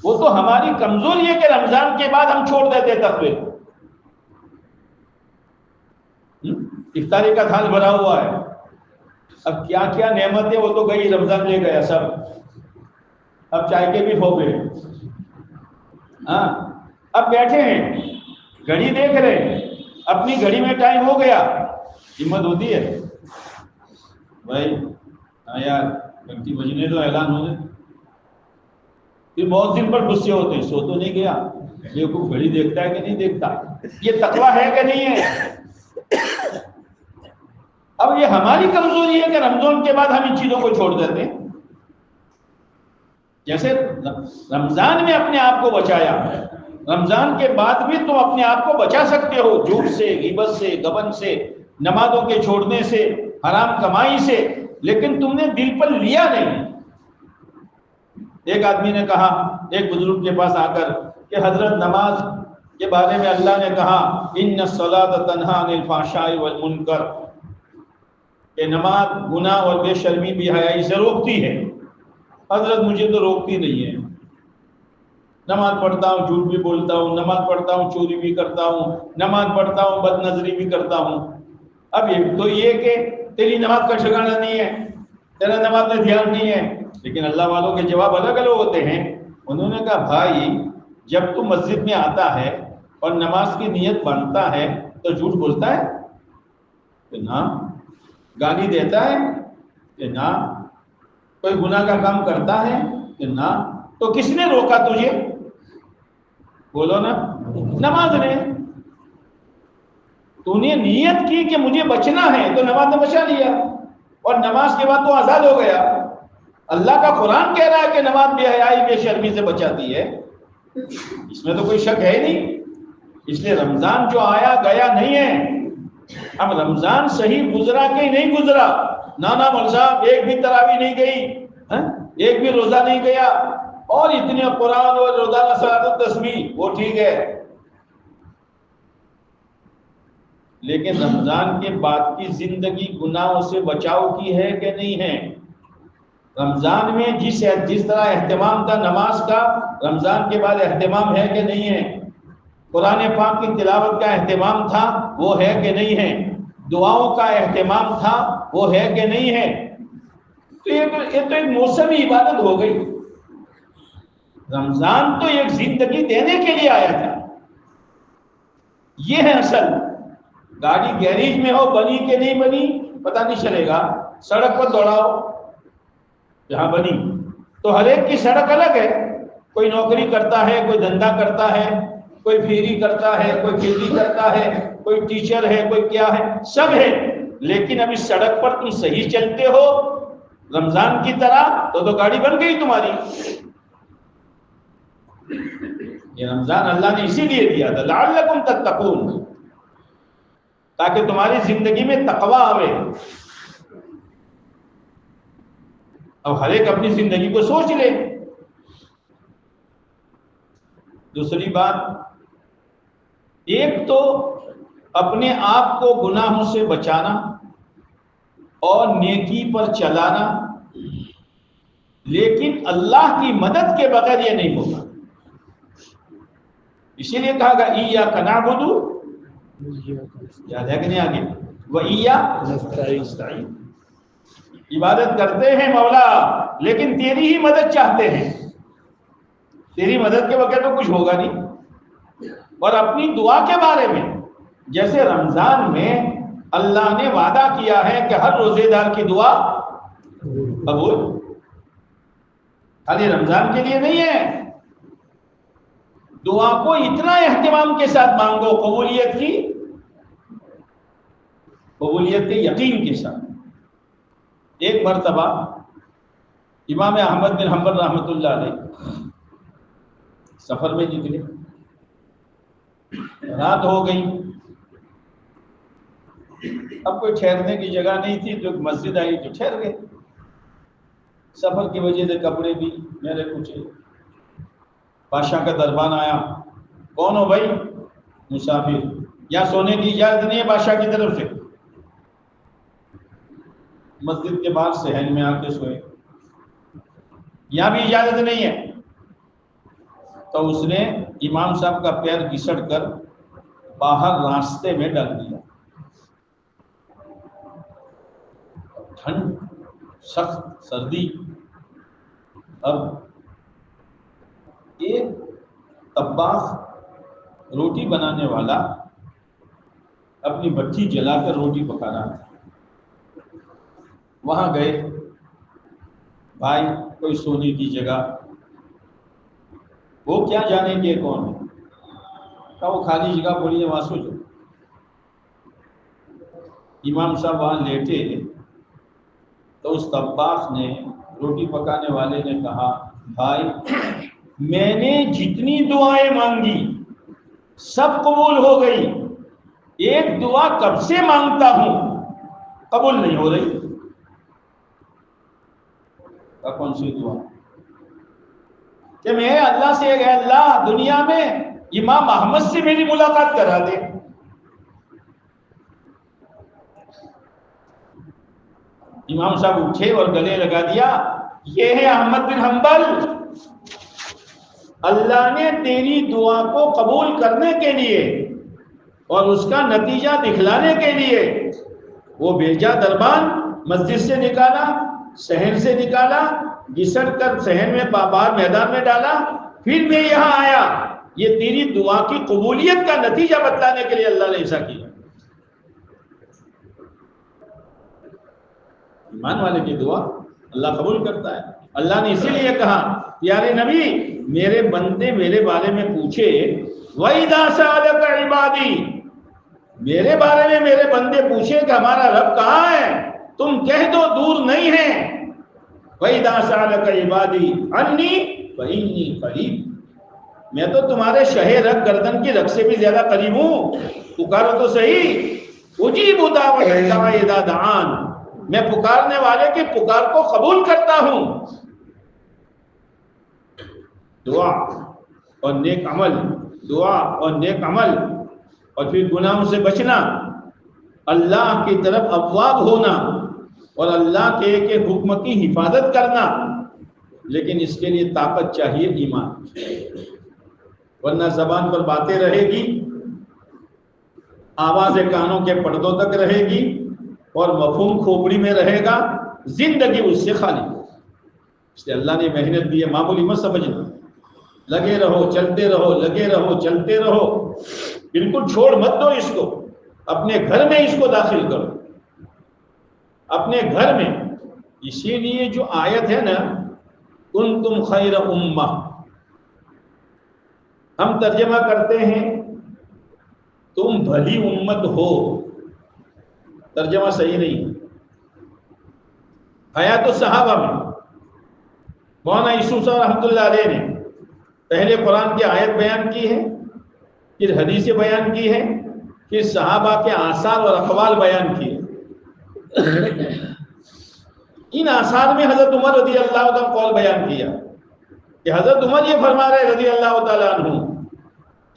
B: وہ تو ہماری کمزوری ہے کہ رمضان کے بعد ہم چھوڑ دیتے تقوی. افطاری کا تھال بھرا ہوا ہے، اب کیا کیا نعمت ہے وہ تو گئی، رمضان لے گیا سب. اب چائے کے بھی ہو گئے. ہاں اب بیٹھے ہیں، گھڑی دیکھ رہے، اپنی گھڑی میں ٹائم ہو گیا. ہمت ہوتی ہے بھائی؟ ہاں یار گھنٹی بجنے تو اعلان ہو گئے. پھر بہت دن پر غصے ہوتے ہیں، سو تو نہیں گیا، بیوقوف گھڑی دیکھتا ہے کہ نہیں دیکھتا. یہ تقویٰ ہے کہ نہیں ہے؟ اب یہ ہماری کمزوری ہے کہ رمضان کے بعد ہم ان چیزوں کو چھوڑ دیتے ہیں. جیسے رمضان میں اپنے آپ کو بچایا، رمضان کے بعد بھی تم اپنے آپ کو بچا سکتے ہو جھوٹ سے، غیبت سے، گبن سے، نمازوں کے چھوڑنے سے، حرام کمائی سے، لیکن تم نے دل پر لیا نہیں. ایک آدمی نے کہا ایک بزرگ کے پاس آ کر کہ حضرت نماز کے بارے میں اللہ نے کہا ان الصلاۃ تنہی عن الفحشاء والمنکر، کہ نماز گناہ اور بے شرمی بھی حیائی سے روکتی ہے. حضرت مجھے تو روکتی نہیں ہے، نماز پڑھتا ہوں جھوٹ بھی بولتا ہوں، نماز پڑھتا ہوں چوری بھی کرتا ہوں، نماز پڑھتا ہوں بد نظری بھی کرتا ہوں. اب یہ کہ تیری نماز کا ٹھکانا نہیں ہے، تیرا نماز میں دھیان نہیں ہے. لیکن اللہ والوں کے جواب الگ الگ ہوتے ہیں. انہوں نے کہا بھائی جب تو مسجد میں آتا ہے اور نماز کی نیت باندھتا ہے تو جھوٹ بولتا ہے کہ نہ؟ گالی دیتا ہے کہ نہ؟ کوئی گناہ کا کام کرتا ہے کہ نہ؟ تو کس نے روکا تجھے؟ بولو نا، نماز نے۔ تو نے نیت کی کہ مجھے بچنا ہے تو نماز نے بچا لیا، اور نماز کے بعد تو آزاد ہو گیا۔ اللہ کا قرآن کہہ رہا ہے کہ نماز بے حیائی بے شرمی سے بچاتی ہے، اس میں تو کوئی شک ہے نہیں۔ اس لیے رمضان جو آیا گیا نہیں ہے۔ اب رمضان صحیح گزرا کہ نہیں گزرا، نانا مول صاحب ایک بھی تراویح نہیں گئی، ایک بھی روزہ نہیں گیا، اور اتنے قرآن اور روزانہ صلاۃ التسبیح، وہ ٹھیک ہے، لیکن رمضان کے بعد کی زندگی گناہوں سے بچاؤ کی ہے کہ نہیں ہے؟ رمضان میں جس طرح اہتمام تھا نماز کا، رمضان کے بعد اہتمام ہے کہ نہیں ہے؟ قرآن پاک کی تلاوت کا اہتمام تھا، وہ ہے کہ نہیں ہے؟ دعاؤں کا اہتمام تھا، وہ ہے کہ نہیں ہے؟ تو یہ تو ایک موسمی عبادت ہو گئی۔ رمضان تو ایک زندگی دینے کے لیے آیا تھا، یہ ہے اصل۔ گاڑی گیریج میں ہو، بنی کہ نہیں بنی پتہ نہیں چلے گا، سڑک پر دوڑاؤ جہاں بنی، تو ہر ایک کی سڑک الگ ہے، کوئی نوکری کرتا ہے، کوئی دھندا کرتا ہے، کوئی پھیری کرتا ہے، کوئی کھیتی کرتا ہے، کوئی ٹیچر ہے، کوئی کیا ہے، سب ہے، لیکن اب اس سڑک پر تم صحیح چلتے ہو رمضان کی طرح تو گاڑی بن گئی تمہاری۔ یہ رمضان اللہ نے اسی لیے دیا تھا لعلکم تتقون، تاکہ تمہاری زندگی میں تقویٰ آئے۔ اب ہر ایک اپنی زندگی کو سوچ لے۔ دوسری بات، ایک تو اپنے آپ کو گناہوں سے بچانا اور نیکی پر چلانا، لیکن اللہ کی مدد کے بغیر یہ نہیں ہوگا۔ اسی لیے کہا گا ایاک نعبد، یاد ہے کہ نہیں آگے، وَإِيَّاكَ نَسْتَعِينُ، عبادت کرتے ہیں مولا لیکن تیری ہی مدد چاہتے ہیں، تیری مدد کے بغیر تو کچھ ہوگا نہیں۔ اور اپنی دعا کے بارے میں، جیسے رمضان میں اللہ نے وعدہ کیا ہے کہ ہر روزے دار کی دعا قبول، خالی رمضان کے لیے نہیں ہے، دعا کو اتنا اہتمام کے ساتھ مانگو، قبولیت کے یقین کے ساتھ۔ ایک مرتبہ امام احمد بن حنبل رحمۃ اللہ علیہ سفر میں نکلے، رات ہو گئی، اب کوئی ٹھہرنے کی جگہ نہیں تھی، جو مسجد آئی تو ٹھہر گئے۔ سفر کی وجہ سے کپڑے بھی میرے کچھ، بادشاہ کا دربان آیا، کون ہو بھائی؟ مسافر، یا سونے کی اجازت نہیں ہے بادشاہ کی طرف سے۔ مسجد کے باہر صحن میں آ کے سوئے، یہاں بھی اجازت نہیں ہے۔ تو اس نے امام صاحب کا پیر گھسٹ کر باہر راستے میں ڈال دیا۔ ٹھنڈ، سخت سردی۔ اب ایک طباخ، روٹی بنانے والا، اپنی بھٹی جلا کر روٹی پکا رہا تھا۔ وہاں گئے، بھائی کوئی سونے کی جگہ، وہ کیا جانے کہ کون ہے، کہا وہ خالی جگہ پڑی ہے وہاں سو جاؤ۔ امام صاحب وہاں لیٹے تو اس طباخ نے، روٹی پکانے والے نے کہا، بھائی میں نے جتنی دعائیں مانگی سب قبول ہو گئی، ایک دعا کب سے مانگتا ہوں قبول نہیں ہو رہی۔ کون سی دعا؟ کہ میں اللہ سے کہ اللہ دنیا میں امام احمد سے میری ملاقات کرا دے۔ امام صاحب اٹھے اور گلے لگا دیا، یہ ہے احمد بن حنبل، اللہ نے تیری دعا کو قبول کرنے کے لیے اور اس کا نتیجہ دکھلانے کے لیے وہ بھیجا دربان، مسجد سے نکالا، صحن سے نکالا، گھسٹ کر صحن میں باہر میدان میں ڈالا، پھر میں یہاں آیا، یہ تیری دعا کی قبولیت کا نتیجہ بتلانے کے لیے اللہ نے ایسا کیا۔ ایمان والے کی دعا اللہ قبول کرتا ہے۔ اللہ نے اسی لیے کہا پیارے نبی میرے بندے میرے بارے میں پوچھے وَإِذَا سَأَلَكَ عِبَادِي، میرے بارے میں میرے بندے پوچھے کہ ہمارا رب کہاں ہے، تم کہہ دو دور نہیں ہے. وَإِذَا سَأَلَكَ عِبَادِي عَنِّي فَإِنِّي قَرِيبٌ، میں تو تمہارے شہ رگ گردن کی رگ سے بھی زیادہ قریب ہوں. پکارو تو صحیح، اجیب دعوت الداعی اذا دعان، میں پکارنے والے کی پکار کو قبول کرتا ہوں. دعا اور نیک عمل، دعا اور نیک عمل، اور پھر گناہوں سے بچنا، اللہ کی طرف ابواب ہونا اور اللہ کے ایک ایک حکم کی حفاظت کرنا. لیکن اس کے لیے طاقت چاہیے، ایمان، ورنہ زبان پر باتیں رہے گی، آوازیں کانوں کے پردوں تک رہے گی اور مفہوم کھوپڑی میں رہے گا، زندگی اس سے خالی. اس لیے اللہ نے محنت دی ہے، معمولی مت سمجھنا. لگے رہو چلتے رہو، لگے رہو چلتے رہو، بالکل چھوڑ مت دو اس کو. اپنے گھر میں اس کو داخل کرو، اپنے گھر میں. اسی لیے جو آیت ہے نا کنتم خیر امہ، ہم ترجمہ کرتے ہیں تم بھلی امت ہو، ترجمہ صحیح نہیں. حیات الصحابہ میں مولانا یوسف صاحب رحمۃ اللہ علیہ نے پہلے قرآن کی آیت بیان کی ہے، پھر حدیث بیان کی ہے، پھر صحابہ کے آثار اور اقوال بیان کیے. ان آثار میں حضرت عمر رضی اللہ عنہ کا قول بیان کیا کہ حضرت عمر یہ فرما رہے رضی اللہ تعالیٰ عنہ،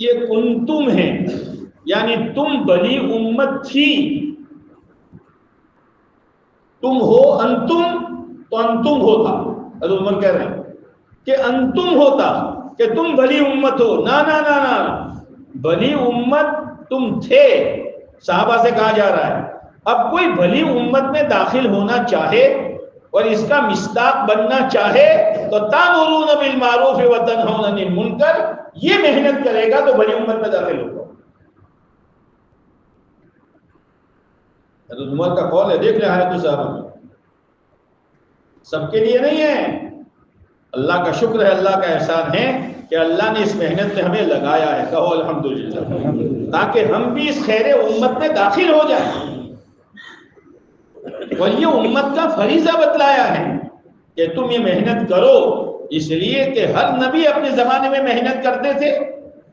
B: یہ کنتم ہے یعنی تم بلی امت تھی، تم ہو انتم تو انتم ہوتا. حضرت عمر کہہ رہے ہیں کہ انتم ہوتا کہ تم بلی امت ہو. نا نا نا نا، بلی امت تم تھے. صحابہ سے کہا جا رہا ہے اب کوئی بھلی امت میں داخل ہونا چاہے اور اس کا مصداق بننا چاہے تو تامرون بالمعروف وتنہون عن المنکر، یہ محنت کرے گا تو بھلی امت میں داخل ہوگا. حضرت عمر کا قول ہے، دیکھ رہے ہیں تو صحابہ میں سب کے لیے نہیں ہے. اللہ کا شکر ہے، اللہ کا احسان ہے کہ اللہ نے اس محنت میں ہمیں لگایا ہے. کہو الحمدللہ، تاکہ ہم بھی اس خیر امت میں داخل ہو جائیں. اور یہ امت کا فریضہ بتلایا ہے کہ تم یہ محنت کرو، اس لیے کہ ہر نبی اپنے زمانے میں محنت کرتے تھے،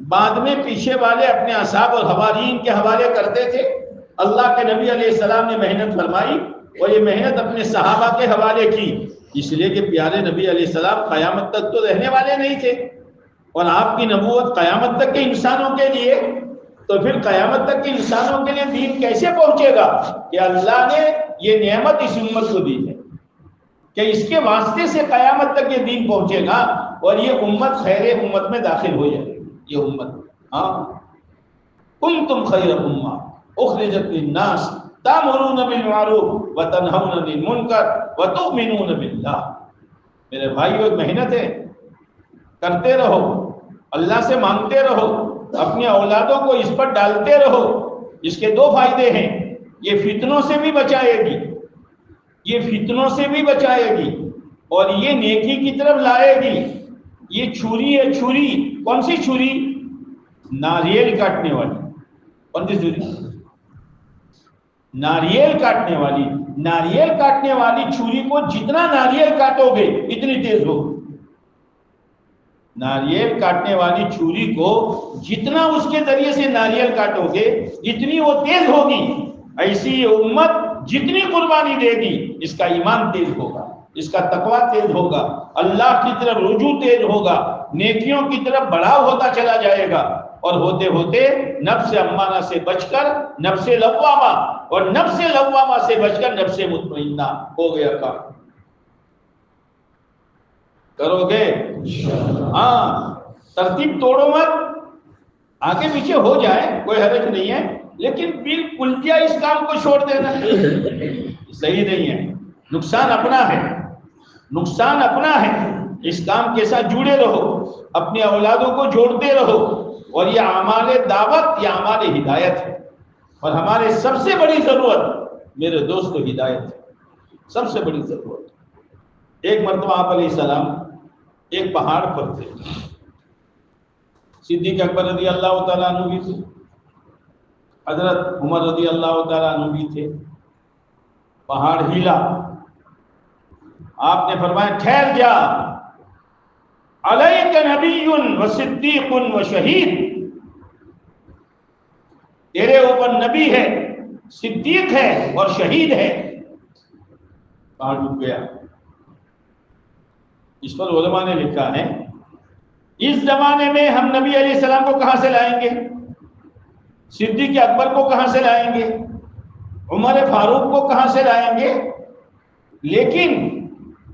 B: بعد میں پیچھے والے اپنے اصحاب اور حوارین کے حوالے کرتے تھے. اللہ کے نبی علیہ السلام نے محنت فرمائی اور یہ محنت اپنے صحابہ کے حوالے کی، اس لیے کہ پیارے نبی علیہ السلام قیامت تک تو رہنے والے نہیں تھے، اور آپ کی نبوت قیامت تک کے انسانوں کے لیے، تو پھر قیامت تک کے انسانوں کے لیے دین کیسے پہنچے گا کہ اللہ نے یہ نعمت اس امت کو دی ہے کہ اس کے واسطے سے قیامت تک یہ دین پہنچے گا اور یہ امت خیر امت میں داخل ہو جائے گی. یہ امت کنتم خیر امہ اخرجت للناس تأمرون بالمعروف وتنہون عن المنکر وتؤمنون باللہ. میرے بھائیو ایک محنت ہے، کرتے رہو، اللہ سے مانگتے رہو، اپنی اولادوں کو اس پر ڈالتے رہو. اس کے دو فائدے ہیں، یہ فتنوں سے بھی بچائے گی، یہ فتنوں سے بھی بچائے گی اور یہ نیکی کی طرف لائے گی. یہ چھری ہے، چھری کون سی چھری؟ ناریل کاٹنے والی. کون سی چھری؟ ناریل کاٹنے والی. ناریل کاٹنے والی چھری کو جتنا ناریل کاٹو گے اتنی تیز ہوگی. ناریل کاٹنے والی چھری کو جتنا اس کے ذریعے سے ناریل کاٹو گے جتنی وہ تیز ہوگی. ایسی یہ امت جتنی قربانی دے گی اس کا ایمان تیز ہوگا، اس کا تقوی تیز ہوگا، اللہ کی طرف رجوع تیز ہوگا، نیکیوں کی طرف بڑھاؤ ہوتا چلا جائے گا، اور ہوتے ہوتے نفس امارہ سے بچ کر نفس لوامہ، اور نفس لوامہ سے بچ کر نفس مطمئنہ ہو گیا کام. کرو گے؟ ہاں، ترتیب توڑو مت، آگے پیچھے ہو جائے کوئی حرج نہیں ہے، لیکن بالکل کیا اس کام کو چھوڑ دینا صحیح نہیں ہے. نقصان اپنا ہے، نقصان اپنا ہے. اس کام کے ساتھ جڑے رہو، اپنے اولادوں کو جوڑتے رہو، اور یہ اعمال دعوت، یہ اعمال ہدایت ہے. اور ہمارے سب سے بڑی ضرورت میرے دوستو ہدایت ہے، سب سے بڑی ضرورت. ایک مرتبہ آپ علیہ السلام ایک پہاڑ پر تھے، صدیق اکبر رضی اللہ تعالیٰ عنہ بھی تھے، حضرت عمر رضی اللہ تعالیٰ عنہ بھی تھے۔ پہاڑ ہلا، آپ نے فرمایا ٹھہر جا، علیک نبی و صدیق و شہید، تیرے اوپر نبی ہے، صدیق ہے اور شہید ہے۔ پہاڑ ڈوب گیا۔ اس پر علماء نے لکھا ہے اس زمانے میں ہم نبی علیہ السلام کو کہاں سے لائیں گے، صدیق اکبر کو کہاں سے لائیں گے، عمر فاروق کو کہاں سے لائیں گے، لیکن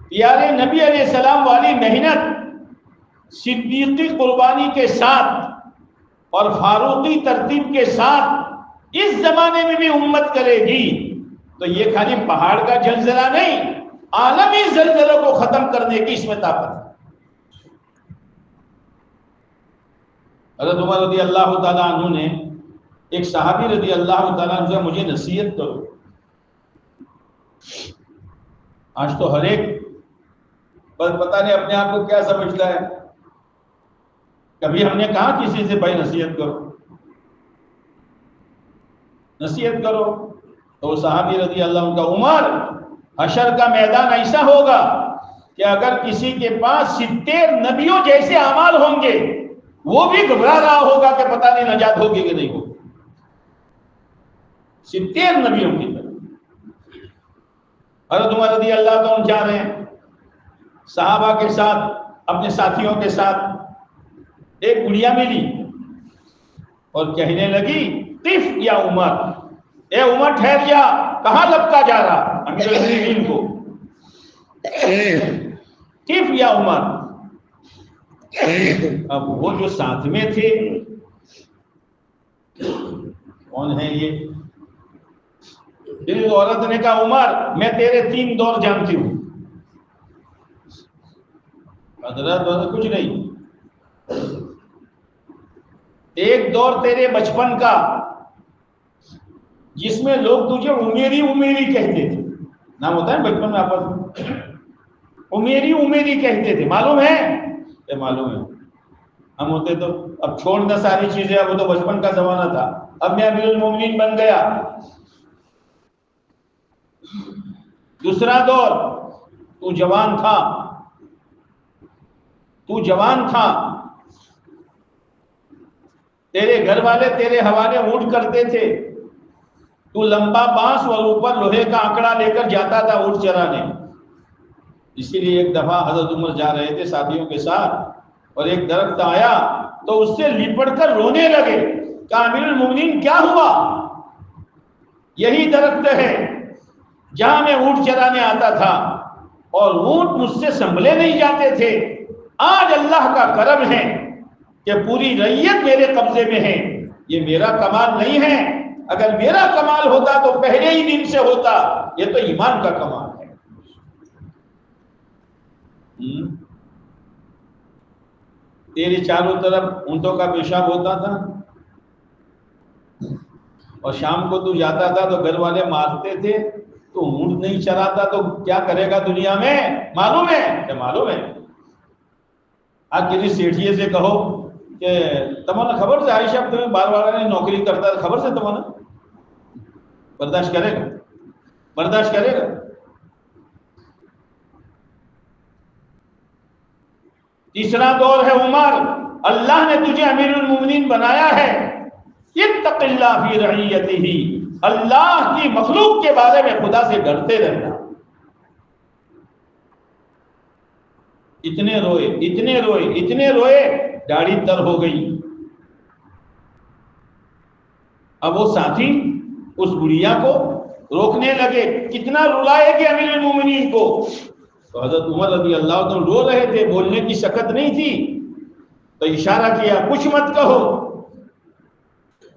B: پیارے نبی علیہ السلام والی محنت صدیقی قربانی کے ساتھ اور فاروقی ترتیب کے ساتھ اس زمانے میں بھی امت کرے گی تو یہ خالی پہاڑ کا زلزلہ نہیں، عالمی زلزلوں کو ختم کرنے کی اس میں طاقت ہے۔ حضرت عمر رضی اللہ تعالیٰ عنہ نے ایک صحابی رضی اللہ تعالیٰ عنہ سے مجھے نصیحت کرو۔ آج تو ہر ایک پر پتہ نہیں اپنے آپ کو کیا سمجھتا ہے۔ کبھی ہم نے کہا کسی سے بھائی نصیحت کرو، نصیحت کرو، تو صحابی رضی اللہ عنہ کا عمر حشر کا میدان ایسا ہوگا کہ اگر کسی کے پاس 70 نبیوں جیسے اعمال ہوں گے وہ بھی گھبرا رہا ہوگا کہ پتہ نہیں نجات ہوگی کہ نہیں ہوگی۔ 70 نبیوں کی طرف حضرت عمر رضی اللہ عنہ جا رہے ہیں صحابہ کے ساتھ، اپنے ساتھیوں کے ساتھ، ایک گڑیا ملی اور کہنے لگی قف یا عمر، اے عمر ٹھہر جا، کہاں لپکا جا رہا امیر المومنین کو، قف یا عمر۔ اب وہ جو ساتھ میں تھے، کون ہے یہ؟ اس عورت نے کہا عمر میں تیرے 3 دور جانتی ہوں۔ حضرت کچھ نہیں، ایک دور تیرے بچپن کا جس میں لوگ تجھے امیری امیری کہتے تھے، نام ہوتا ہے بچپن میں آپس میں، امیری امیری کہتے تھے، معلوم ہے؟ یہ معلوم ہے، ہم ہوتے تو اب چھوڑنا ساری چیزیں، اب وہ تو بچپن کا زمانہ تھا، اب میں امیر المومنین بن گیا۔ دوسرا دور، تو جوان تھا، تو جوان تھا، تیرے گھر والے تیرے حوالے اونٹ کرتے تھے، تو لمبا بانس اور اوپر لوہے کا آنکڑا لے کر جاتا تھا اونٹ چرانے۔ اسی لیے ایک دفعہ حضرت عمر جا رہے تھے ساتھیوں کے ساتھ اور ایک درخت آیا تو اس سے لپٹ کر رونے لگے، کہا امیر المومنین کیا ہوا؟ یہی درخت ہے جہاں میں اونٹ چرانے آتا تھا اور اونٹ مجھ سے سنبھلے نہیں جاتے تھے، آج اللہ کا کرم ہے کہ پوری رعیت میرے قبضے میں ہے۔ یہ میرا کمال نہیں ہے، اگر میرا کمال ہوتا تو پہلے ہی دن سے ہوتا، یہ تو ایمان کا کمال ہے۔ تیرے چاروں طرف اونٹوں کا پیشاب ہوتا تھا اور شام کو تو جاتا تھا تو گھر والے مارتے تھے، تو اونٹ نہیں چراتا تو کیا کرے گا دنیا میں؟ معلوم ہے کہ معلوم ہے؟ آج کسی سیٹھیے سے کہو کہ تمہارا خبر سے عائشہ تمہیں بار بار نے نوکری کرتا ہے، خبر سے تمہارا برداشت کرے گا؟ برداشت کرے گا؟ تیسرا دور ہے عمر، اللہ نے تجھے امیر المومنین بنایا ہے، اتق اللہ فی رعیتہ، اللہ کی مخلوق کے بارے میں خدا سے ڈرتے رہنا۔ اتنے روئے اتنے روئے اتنے روئے، داڑھی تر ہو گئی۔ اب وہ ساتھی اس بڑھیا کو روکنے لگے، کتنا رلائے گے امیر المومنین کو؟ تو حضرت عمر رضی اللہ عنہ رو رہے تھے، بولنے کی شکت نہیں تھی، تو اشارہ کیا کچھ مت کہو۔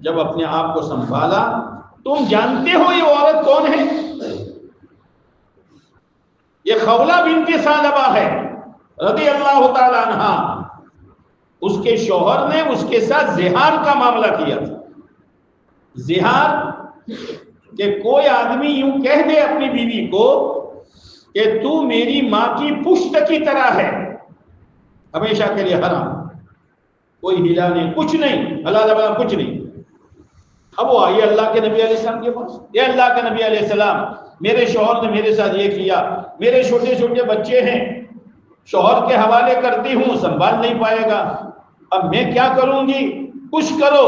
B: جب اپنے آپ کو سنبھالا، تم جانتے ہو یہ عورت کون ہے؟ یہ خولہ بنت ثعلبہ ہے رضی اللہ تعالی عنہا۔ اس کے شوہر نے اس کے ساتھ زہار کا معاملہ کیا تھا۔ زہار کہ کوئی آدمی یوں کہہ دے اپنی بیوی کو کہ تو میری ماں کی پشت کی طرح ہے، ہمیشہ کے لیے حرام، کوئی ہیلا نہیں، کچھ نہیں، حلال والا کچھ نہیں۔ اب وہ آئیے اللہ کے نبی علیہ السلام کے پاس، اے اللہ کے نبی علیہ السلام، میرے شوہر نے میرے ساتھ یہ کیا، میرے چھوٹے چھوٹے بچے ہیں، شوہر کے حوالے کرتی ہوں، سنبھال نہیں پائے گا، اب میں کیا کروں گی، کچھ کرو۔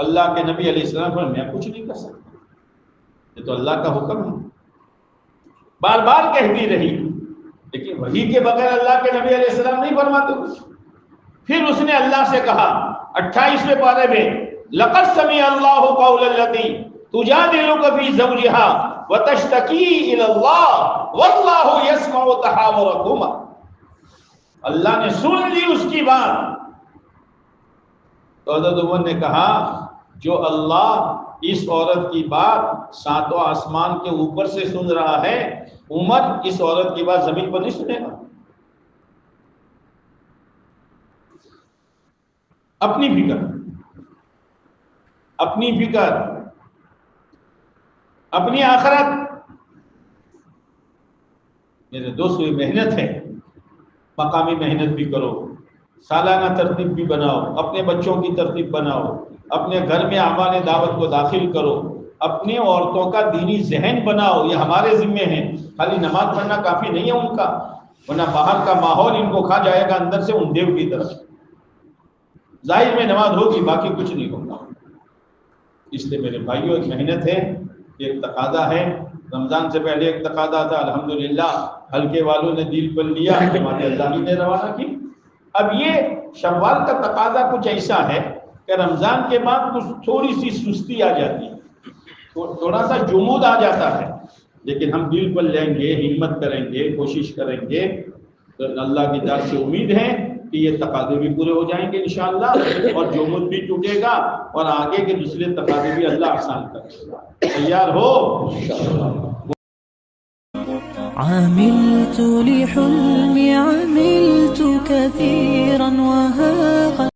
B: اللہ کے نبی علیہ السلام پر میں کچھ نہیں کر سکتا، یہ تو اللہ کا حکم ہے۔ بار بار کہتی رہی، لیکن وحی کے بغیر اللہ کے نبی علیہ السلام نہیں فرماتے کچھ۔ پھر اس نے اللہ سے کہا 28ویں پارے میں، لقد سمع اللہ قول التي تجادلك في زوجها وتشتكي الى الله والله يسمع تحاوركما، اللہ نے سن لی اس کی بات۔ تو حضرت عمر نے کہا جو اللہ اس عورت کی بات ساتوں آسمان کے اوپر سے سن رہا ہے، عمر اس عورت کی بات زمین پر نہیں سنے گا۔ اپنی فکر، اپنی فکر، اپنی آخرت۔ میرے دوست، یہ محنت ہے، مقامی محنت بھی کرو، سالانہ ترتیب بھی بناؤ، اپنے بچوں کی ترتیب بناؤ، اپنے گھر میں اعمال دعوت کو داخل کرو، اپنی عورتوں کا دینی ذہن بناؤ۔ یہ ہمارے ذمے ہیں، خالی نماز پڑھنا کافی نہیں ہے ان کا، ورنہ باہر کا ماحول ان کو کھا جائے گا اندر سے ان دیو کی طرف۔ ظاہر میں نماز ہوگی، باقی کچھ نہیں ہوگا۔ اس لیے میرے بھائیوں، ایک محنت ہے، ایک تقاضا ہے۔ رمضان سے پہلے ایک تقاضا تھا، الحمدللہ حلقے والوں نے دل پر لیا، ہمارے اللہ نے روانہ کی۔ اب یہ شوال کا تقاضا کچھ ایسا ہے کہ رمضان کے بعد کچھ تھوڑی سی سستی آ جاتی ہے، تھوڑا سا جمود آ جاتا ہے، لیکن ہم دل پر لیں گے، ہمت کریں گے، کوشش کریں گے، تو اللہ کی طرف سے امید ہے کہ یہ تقاضے بھی پورے ہو جائیں گے انشاءاللہ، اور جمود بھی ٹوٹے گا، اور آگے کے دوسرے تقاضے بھی اللہ آسان کرے گا۔ تیار ہو؟
A: عملت لحلمي عملت كثيرا وها